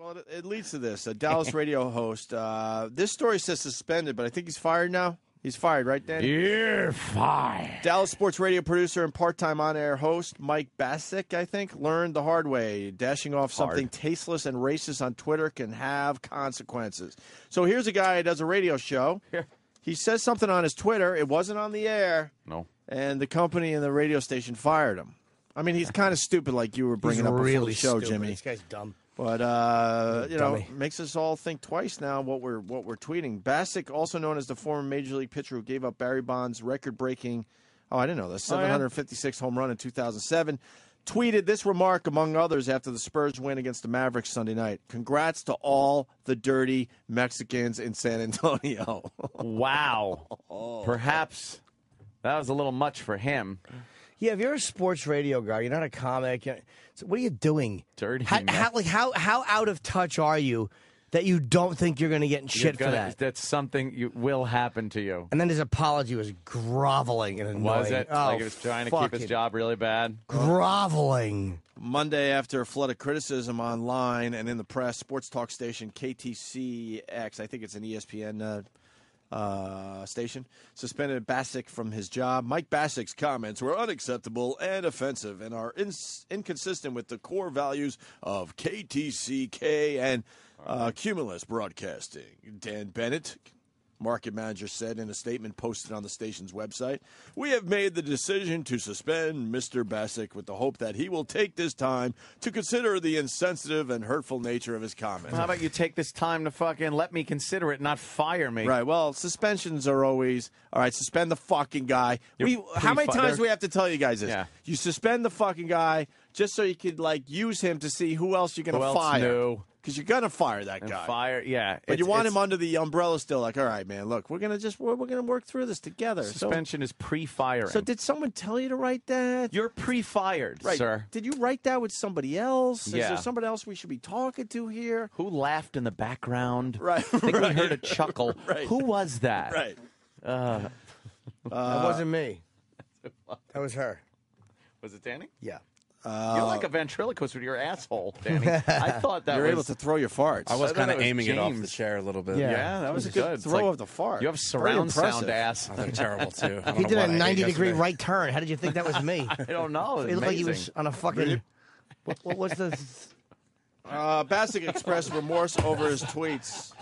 Well, it leads to this. A Dallas radio host. This story says suspended, but I think he's fired now. He's fired, right, Danny? You're fired. Dallas sports radio producer and part-time on-air host Mike Bassick, I think, learned the hard way. Dashing off something tasteless and racist on Twitter can have consequences. So here's a guy who does a radio show. He says something on his Twitter. It wasn't on the air. No. And the company and the radio station fired him. I mean, he's kind of stupid like you were bringing up before the show, stupid. Jimmy. This guy's dumb. But, you know, makes us all think twice now what we're tweeting. Bassick, also known as the former Major League pitcher who gave up Barry Bonds' record-breaking, I didn't know this, 756 home run in 2007, tweeted this remark, among others, after the Spurs win against the Mavericks Sunday night. Congrats to all the dirty Mexicans in San Antonio. Wow. Perhaps that was a little much for him. Yeah, if you're a sports radio guy, you're not a comic. So what are you doing? Dirty. How out of touch are you that you don't think you're going to get in shit for that? That's something will happen to you. And then his apology was groveling and annoying. Was it? Oh, like he was trying to keep his job really bad? Groveling. Monday, after a flood of criticism online and in the press, sports talk station KTCX, I think it's an ESPN station, suspended Bassick from his job. Mike Bassick's comments were unacceptable and offensive and are inconsistent with the core values of KTCK and Cumulus Broadcasting. Dan Bennett, market manager, said in a statement posted on the station's website, "We have made the decision to suspend Mr. Bassick with the hope that he will take this time to consider the insensitive and hurtful nature of his comments." How about you take this time to fucking let me consider it, not fire me? Right. Well, suspensions are always, all right, suspend the fucking guy. How many times do we have to tell you guys this? Yeah. You suspend the fucking guy just so you could, like, use him to see who else you're going to fire. Because you're going to fire that guy. Yeah. But you want him under the umbrella still, like, all right, man, look, we're going to work through this together. Suspension is pre-firing. So did someone tell you to write that? You're pre-fired, right, sir. Did you write that with somebody else? Yeah. Is there somebody else we should be talking to here? Who laughed in the background? Right. I think we heard a chuckle. Right. Who was that? Right. That wasn't me. That was her. Was it Danny? Yeah. You're like a ventriloquist with your asshole, Danny. I thought that you're able to throw your farts. I was kind of aiming James. it off the chair a little bit. Yeah, that was a good throw of the fart. You have surround sound ass. Oh, they're terrible, too. He did a 90-degree right turn. How did you think that was me? I don't know. It looked like he was on a fucking... What was the... Bassick expressed remorse over his tweets.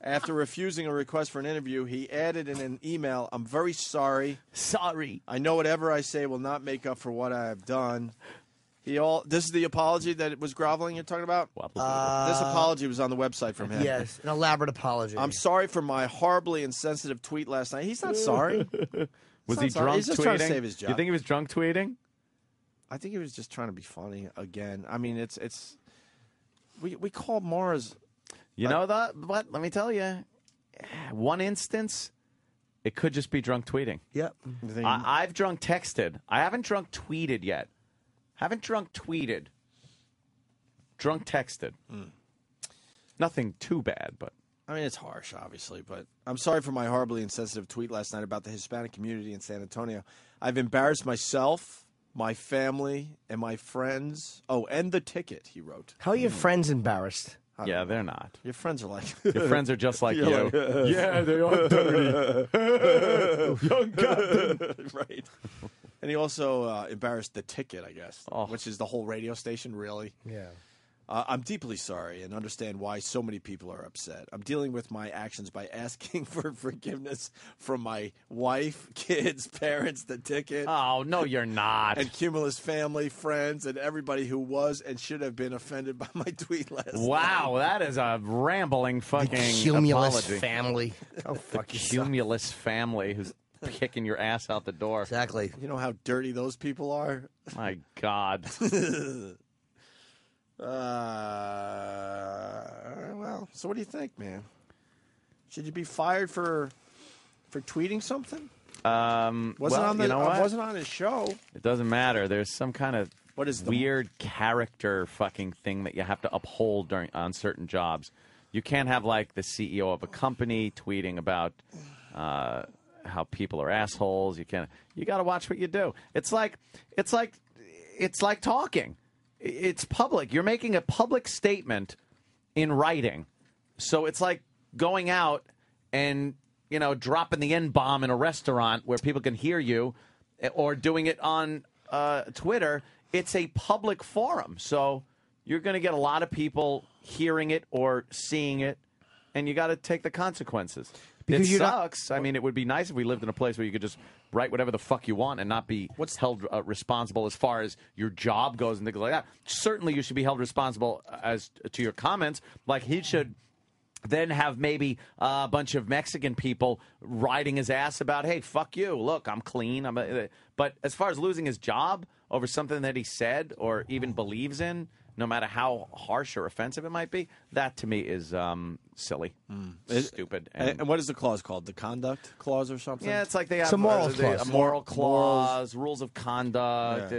After refusing a request for an interview, he added in an email, "I'm very sorry. Sorry. I know whatever I say will not make up for what I have done." This is the apology that it was groveling you're talking about? This apology was on the website from him. Yes, an elaborate apology. "I'm sorry for my horribly insensitive tweet last night." He's not sorry. Was he drunk He's just tweeting? trying to save his job. You think he was drunk tweeting? I think he was just trying to be funny again. I mean, we call Mars... You know that? But let me tell you, one instance, it could just be drunk tweeting. Yep. I've drunk texted. I haven't drunk tweeted yet. Haven't drunk tweeted. Drunk texted. Nothing too bad, but. I mean, it's harsh, obviously, but I'm sorry for my horribly insensitive tweet last night about the Hispanic community in San Antonio. I've embarrassed myself, my family, and my friends. Oh, and the ticket, he wrote. How are your friends embarrassed? Yeah, they're not. Your friends are like... Your friends are just like you. Like, yeah, they are dirty. Young captain. Right. And he also embarrassed the ticket, I guess, which is the whole radio station, really. Yeah. I'm deeply sorry and understand why so many people are upset. I'm dealing with my actions by asking for forgiveness from my wife, kids, parents, the ticket. Oh, no, you're not. And Cumulus family, friends, and everybody who was and should have been offended by my tweet last night. Wow, that is a rambling fucking Cumulus apology. Family. Oh, fuck you. Cumulus family who's kicking your ass out the door. Exactly. You know how dirty those people are? My God. Well, so what do you think, man? Should you be fired for tweeting something? Wasn't on his show. It doesn't matter. There's some kind of what is weird character fucking thing that you have to uphold on certain jobs. You can't have like the CEO of a company tweeting about how people are assholes. You got to watch what you do. It's like talking. It's public. You're making a public statement in writing. So it's like going out and, dropping the N-bomb in a restaurant where people can hear you, or doing it on Twitter. It's a public forum. So you're going to get a lot of people hearing it or seeing it, and you got to take the consequences. Because it sucks. I mean, it would be nice if we lived in a place where you could just write whatever the fuck you want and not be held responsible as far as your job goes and things like that. Certainly, you should be held responsible as to your comments. Like, he should then have maybe a bunch of Mexican people riding his ass about, hey, fuck you. Look, I'm clean. But as far as losing his job over something that he said or even believes in, no matter how harsh or offensive it might be, that to me is silly, stupid. And what is the clause called? The conduct clause or something? Yeah, it's like they have a moral clause. A moral clause, rules of conduct,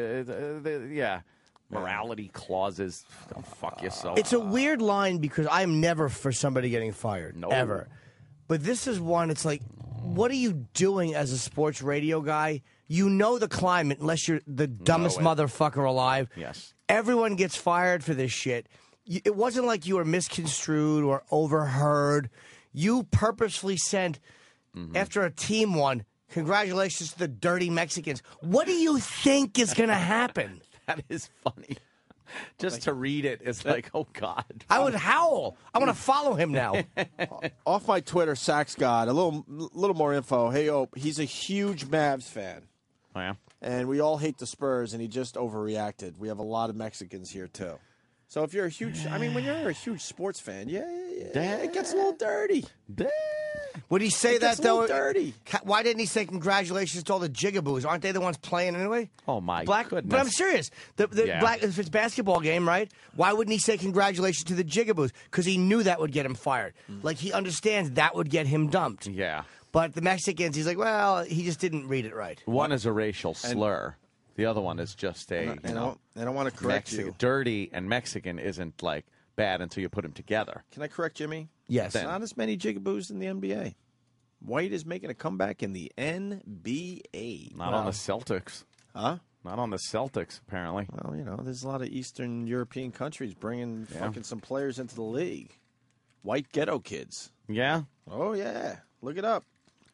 morality clauses. Go fuck yourself. It's a weird line because I'm never for somebody getting fired, No. ever. But this is one, it's like, what are you doing as a sports radio guy? You know the climate, unless you're the dumbest motherfucker alive. Yes. Everyone gets fired for this shit. It wasn't like you were misconstrued or overheard. You purposefully sent, after a team won, congratulations to the dirty Mexicans. What do you think is going to happen? That is funny. Just to read it is like, oh, God. I would howl. I want to follow him now. Off my Twitter, Sax God, a little more info. Hey, he's a huge Mavs fan. Oh, yeah? And we all hate the Spurs, and he just overreacted. We have a lot of Mexicans here, too. So if you're a huge, when you're a huge sports fan, it gets a little dirty. Would he say It that, gets a though? little dirty. Why didn't he say congratulations to all the jigaboos? Aren't they the ones playing anyway? Oh, my goodness. But I'm serious. If it's a basketball game, right? Why wouldn't he say congratulations to the jigaboos? Because he knew that would get him fired. Like, he understands that would get him dumped. Yeah. But the Mexicans, he's like, well, he just didn't read it right. One is a racial slur. The other one is just I don't want to correct you. Dirty and Mexican isn't, like, bad until you put them together. Can I correct Jimmy? Yes. Not as many jigaboos in the NBA. White is making a comeback in the NBA. Not on the Celtics. Huh? Not on the Celtics, apparently. Well, there's a lot of Eastern European countries bringing fucking some players into the league. White ghetto kids. Yeah? Oh, yeah. Look it up.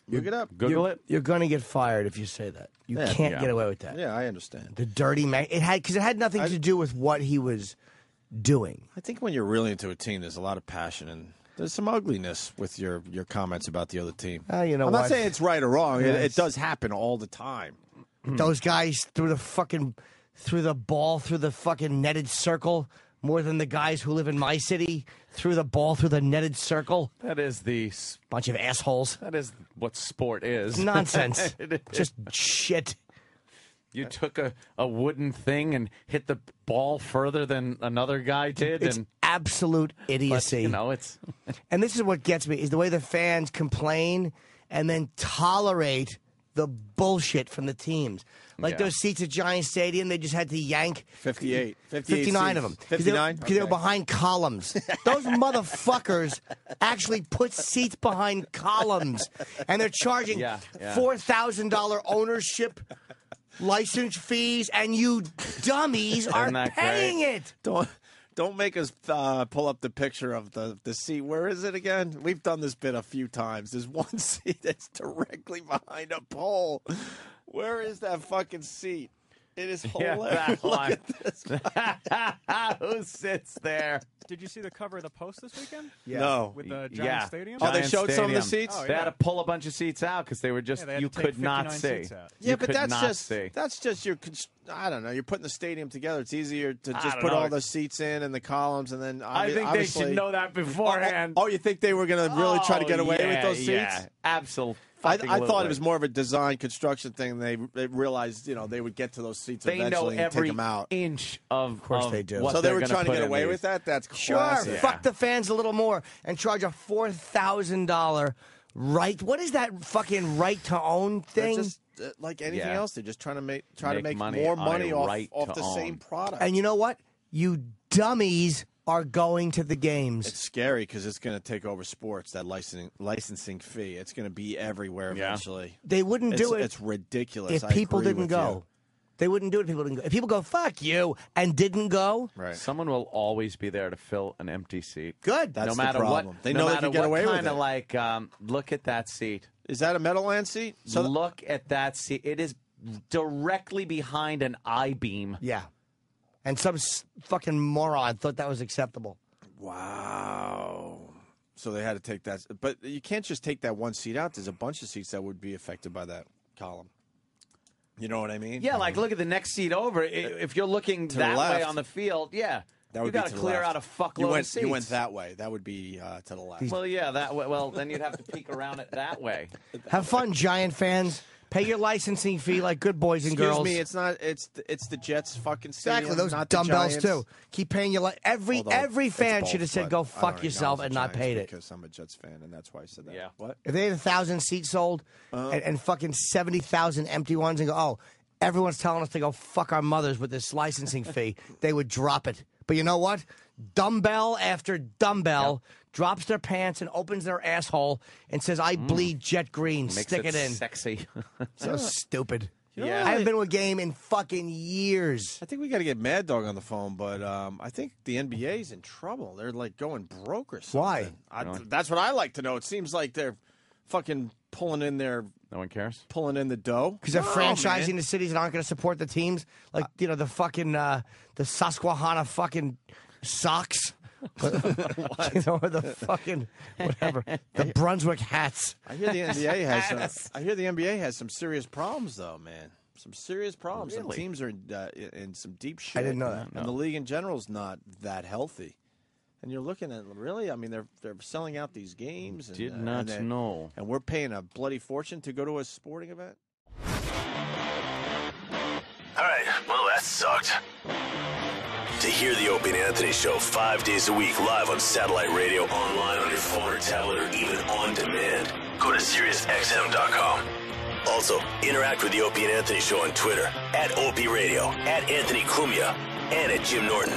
Look it up. Google it. You're going to get fired if you say that. You can't get away with that. Yeah, I understand. The dirty because it had nothing to do with what he was doing. I think when you're really into a team, there's a lot of passion and there's some ugliness with your comments about the other team. You know I'm what? not saying it's right or wrong. Yes. It does happen all the time. Those guys threw the ball through the fucking netted circle more than the guys who live in my city threw the ball through the netted circle. That is Bunch of assholes. That is what sport is. Nonsense. Just shit. You took a wooden thing and hit the ball further than another guy did. It's absolute idiocy. But, it's... And this is what gets me, is the way the fans complain and then tolerate the bullshit from the teams. Like those seats at Giant Stadium, they just had to yank 58. 59 of them. 59? Because they were behind columns. Those motherfuckers actually put seats behind columns. And they're charging $4,000 ownership license fees, and you dummies are paying it. Don't make us pull up the picture of the seat. Where is it again? We've done this bit a few times. There's one seat that's directly behind a pole. Where is that fucking seat? It is hilarious. Look at this. Who sits there? Did you see the cover of the Post this weekend? Yeah. No. With the Giant Stadium? Oh, they showed some of the seats? They had to pull a bunch of seats out because they were just, you could not see. Yeah, but that's just your, I don't know, you're putting the stadium together. It's easier to just put all the seats in and the columns and then I think they should know that beforehand. Oh, you think they were going to really try to get away with those seats? Yeah, absolutely. I thought it was more of a design construction thing. They realized, they would get to those seats eventually and take them out. They know every inch of course they do. So they were trying to get away with that? That's classic. Sure, fuck the fans a little more and charge a $4,000 right. What is that fucking right to own thing? Just like anything else, they're just trying to make money more money off the own. same product. And you know what? You dummies are going to the games. It's scary because it's going to take over sports, that licensing fee. It's going to be everywhere eventually. They wouldn't do it. It's ridiculous. If I people agree didn't with go. They wouldn't do it if people didn't go. If people go, fuck you, and didn't go, Right. Someone will always be there to fill an empty seat. good. That's no the matter problem. what, They no know they matter can get what away with kind of it. like, look at that seat. Is that a Meadowlands seat? So Look at that seat. It is directly behind an I-beam. Yeah. And some fucking moron thought that was acceptable. wow. So they had to take that. But you can't just take that one seat out. There's a bunch of seats that would be affected by that column. You know what I mean? Yeah, like look at the next seat over. If you're looking the that way left. on the field, yeah, That you would be got to to the clear left. out a fuckload of seats. You went that way. That would be to the left. Well, yeah, that way. Well, then you'd have to peek around it that way. Have fun, Giant fans. Pay your licensing fee like good boys and girls. Excuse me, it's not. It's the Jets fucking stadium. Exactly, those not the dumbbells Giants. too. Keep paying your every Although it's fan both, should have said but go I don't fuck acknowledge yourself the and not Giants paid it. because I'm a Jets fan, and that's why I said that. Yeah. What? If they had 1,000 seats sold and fucking 70,000 empty ones and go, oh, everyone's telling us to go fuck our mothers with this licensing fee, they would drop it. But you know what? Dumbbell after dumbbell drops their pants and opens their asshole and says, I bleed jet green. Makes Stick it in. sexy. So stupid. Yeah. I haven't been to a game in fucking years. I think we got to get Mad Dog on the phone, but I think the NBA's in trouble. They're like going broke or something. Why? That's what I like to know. It seems like they're fucking pulling in No one cares. the dough. Because they're No, franchising man. the cities that aren't going to support the teams. Like, the fucking, the Susquehanna fucking Sox. Or the fucking, whatever. The Brunswick hats. I hear the NBA has. I hear the NBA has some serious problems, though, man. Some serious problems. Some Really? teams are in some deep shit. I didn't know that. And the league in general is not that healthy. And you're looking at really. I mean, they're selling out these games. And, Did not know. And we're paying a bloody fortune to go to a sporting event. All right, well, that sucked. To hear the Opie and Anthony Show 5 days a week live on satellite radio, online on your phone or tablet, or even on demand, go to SiriusXM.com. Also, interact with the Opie and Anthony Show on Twitter, @Opie Radio, @Anthony Cumia, and @Jim Norton.